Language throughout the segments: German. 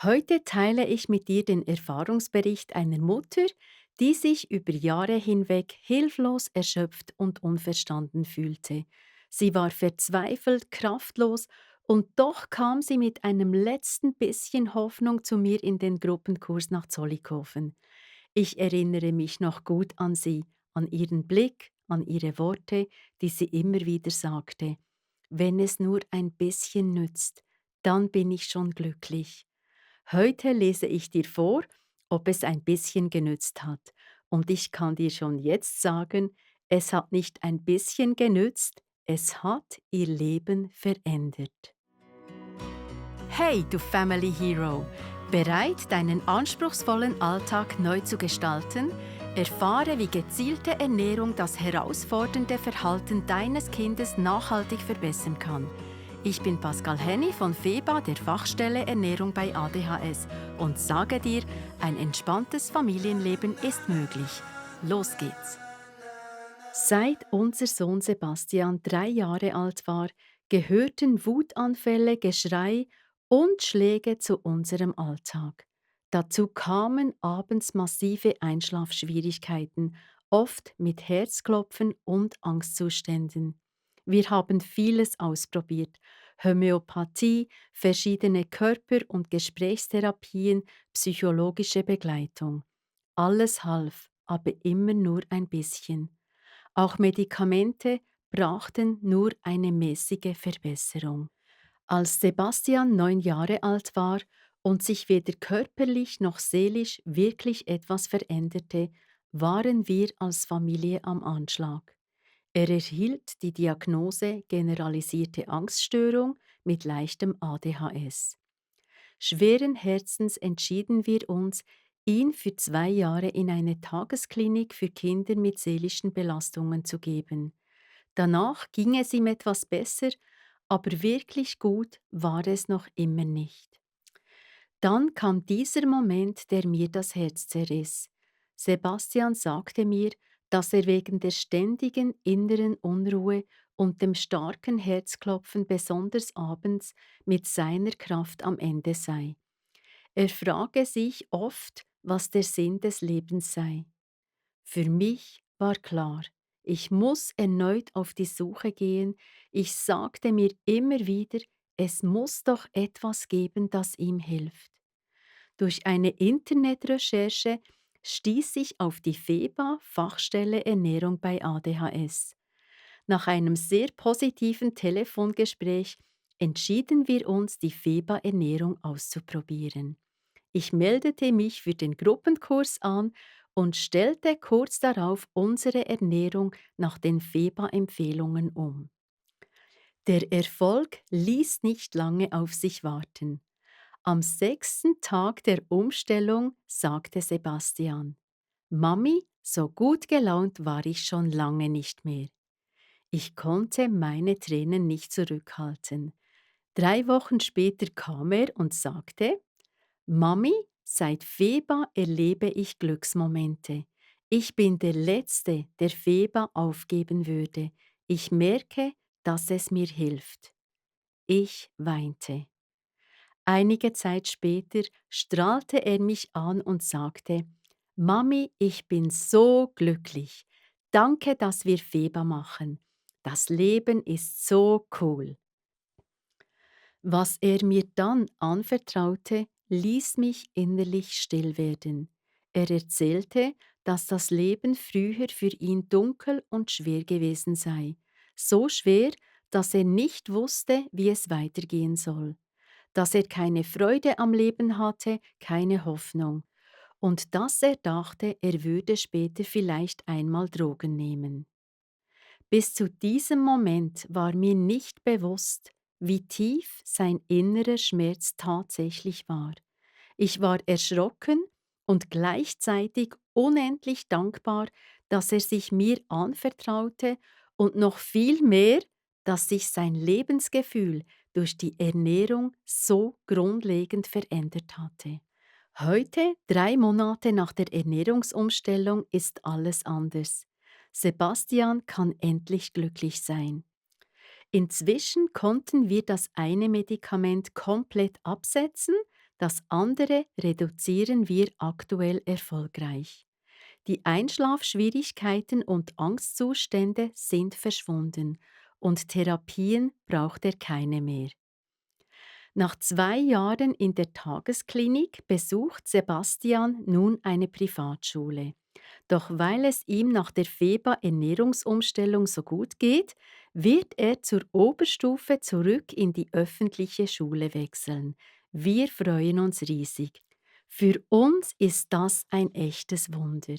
Heute teile ich mit dir den Erfahrungsbericht einer Mutter, die sich über Jahre hinweg hilflos, erschöpft und unverstanden fühlte. Sie war verzweifelt, kraftlos und doch kam sie mit einem letzten bisschen Hoffnung zu mir in den Gruppenkurs nach Zollikofen. Ich erinnere mich noch gut an sie, an ihren Blick, an ihre Worte, die sie immer wieder sagte. Wenn es nur ein bisschen nützt, dann bin ich schon glücklich. Heute lese ich dir vor, ob es ein bisschen genützt hat. Und ich kann dir schon jetzt sagen, es hat nicht ein bisschen genützt, es hat ihr Leben verändert. Hey, du Family Hero! Bereit, deinen anspruchsvollen Alltag neu zu gestalten? Erfahre, wie gezielte Ernährung das herausfordernde Verhalten deines Kindes nachhaltig verbessern kann. Ich bin Pascal Henny von FEBA, der Fachstelle Ernährung bei ADHS, und sage dir, ein entspanntes Familienleben ist möglich. Los geht's! Seit unser Sohn Sebastian 3 Jahre alt war, gehörten Wutanfälle, Geschrei und Schläge zu unserem Alltag. Dazu kamen abends massive Einschlafschwierigkeiten, oft mit Herzklopfen und Angstzuständen. Wir haben vieles ausprobiert: Homöopathie, verschiedene Körper- und Gesprächstherapien, psychologische Begleitung. Alles half, aber immer nur ein bisschen. Auch Medikamente brachten nur eine mäßige Verbesserung. Als Sebastian 9 Jahre alt war und sich weder körperlich noch seelisch wirklich etwas veränderte, waren wir als Familie am Anschlag. Er erhielt die Diagnose generalisierte Angststörung mit leichtem ADHS. Schweren Herzens entschieden wir uns, ihn für 2 Jahre in eine Tagesklinik für Kinder mit seelischen Belastungen zu geben. Danach ging es ihm etwas besser, aber wirklich gut war es noch immer nicht. Dann kam dieser Moment, der mir das Herz zerriss. Sebastian sagte mir, dass er wegen der ständigen inneren Unruhe und dem starken Herzklopfen besonders abends mit seiner Kraft am Ende sei. Er frage sich oft, was der Sinn des Lebens sei. Für mich war klar, ich muss erneut auf die Suche gehen. Ich sagte mir immer wieder, es muss doch etwas geben, das ihm hilft. Durch eine Internetrecherche stieß ich auf die FEBA Fachstelle Ernährung bei ADHS. Nach einem sehr positiven Telefongespräch entschieden wir uns, die FEBA Ernährung auszuprobieren. Ich meldete mich für den Gruppenkurs an und stellte kurz darauf unsere Ernährung nach den FEBA-Empfehlungen um. Der Erfolg ließ nicht lange auf sich warten. Am 6. Tag der Umstellung sagte Sebastian: Mami, so gut gelaunt war ich schon lange nicht mehr. Ich konnte meine Tränen nicht zurückhalten. 3 Wochen später kam er und sagte: Mami, seit Feba erlebe ich Glücksmomente. Ich bin der Letzte, der Feba aufgeben würde. Ich merke, dass es mir hilft. Ich weinte. Einige Zeit später strahlte er mich an und sagte: Mami, ich bin so glücklich. Danke, dass wir Feba machen. Das Leben ist so cool. Was er mir dann anvertraute, ließ mich innerlich still werden. Er erzählte, dass das Leben früher für ihn dunkel und schwer gewesen sei. So schwer, dass er nicht wusste, wie es weitergehen soll. Dass er keine Freude am Leben hatte, keine Hoffnung. Und dass er dachte, er würde später vielleicht einmal Drogen nehmen. Bis zu diesem Moment war mir nicht bewusst, wie tief sein innerer Schmerz tatsächlich war. Ich war erschrocken und gleichzeitig unendlich dankbar, dass er sich mir anvertraute und noch viel mehr, dass sich sein Lebensgefühl durch die Ernährung so grundlegend verändert hatte. Heute, 3 Monate nach der Ernährungsumstellung, ist alles anders. Sebastian kann endlich glücklich sein. Inzwischen konnten wir das eine Medikament komplett absetzen, das andere reduzieren wir aktuell erfolgreich. Die Einschlafschwierigkeiten und Angstzustände sind verschwunden und Therapien braucht er keine mehr. Nach 2 Jahren in der Tagesklinik besucht Sebastian nun eine Privatschule. Doch weil es ihm nach der FEBA-Ernährungsumstellung so gut geht, wird er zur Oberstufe zurück in die öffentliche Schule wechseln. Wir freuen uns riesig. Für uns ist das ein echtes Wunder.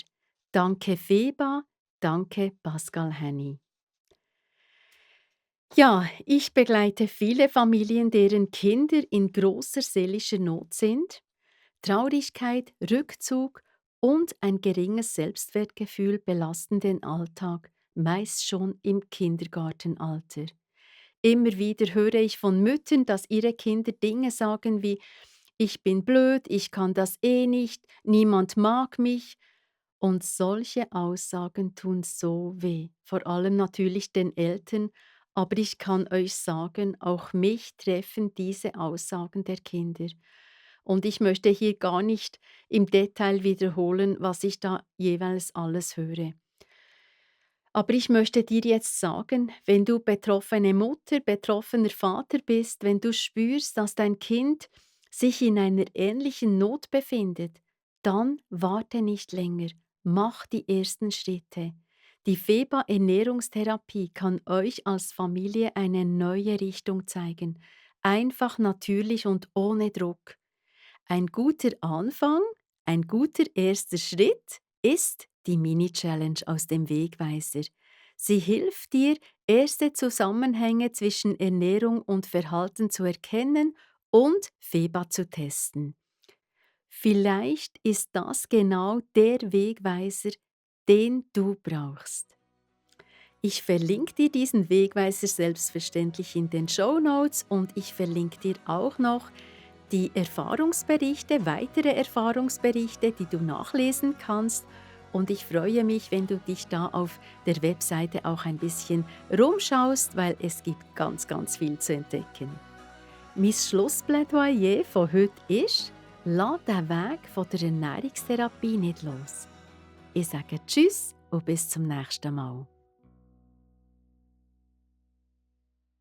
Danke FEBA, danke Pascal Henny. Ja, ich begleite viele Familien, deren Kinder in großer seelischer Not sind. Traurigkeit, Rückzug und ein geringes Selbstwertgefühl belasten den Alltag, meist schon im Kindergartenalter. Immer wieder höre ich von Müttern, dass ihre Kinder Dinge sagen wie „Ich bin blöd, ich kann das eh nicht, niemand mag mich“, und solche Aussagen tun so weh, vor allem natürlich den Eltern, aber ich kann euch sagen, auch mich treffen diese Aussagen der Kinder. Und ich möchte hier gar nicht im Detail wiederholen, was ich da jeweils alles höre. Aber ich möchte dir jetzt sagen, wenn du betroffene Mutter, betroffener Vater bist, wenn du spürst, dass dein Kind sich in einer ähnlichen Not befindet, dann warte nicht länger, mach die ersten Schritte. Die FEBA-Ernährungstherapie kann euch als Familie eine neue Richtung zeigen, einfach natürlich und ohne Druck. Ein guter Anfang, ein guter erster Schritt ist die Mini-Challenge aus dem Wegweiser. Sie hilft dir, erste Zusammenhänge zwischen Ernährung und Verhalten zu erkennen und FEBA zu testen. Vielleicht ist das genau der Wegweiser, den du brauchst. Ich verlinke dir diesen Wegweiser selbstverständlich in den Shownotes und ich verlinke dir auch noch die Erfahrungsberichte, weitere Erfahrungsberichte, die du nachlesen kannst. Und ich freue mich, wenn du dich da auf der Webseite auch ein bisschen rumschaust, weil es gibt ganz, ganz viel zu entdecken. Mein Schlussplädoyer von heute ist: lass den Weg von der Ernährungstherapie nicht los. Ich sage Tschüss und bis zum nächsten Mal.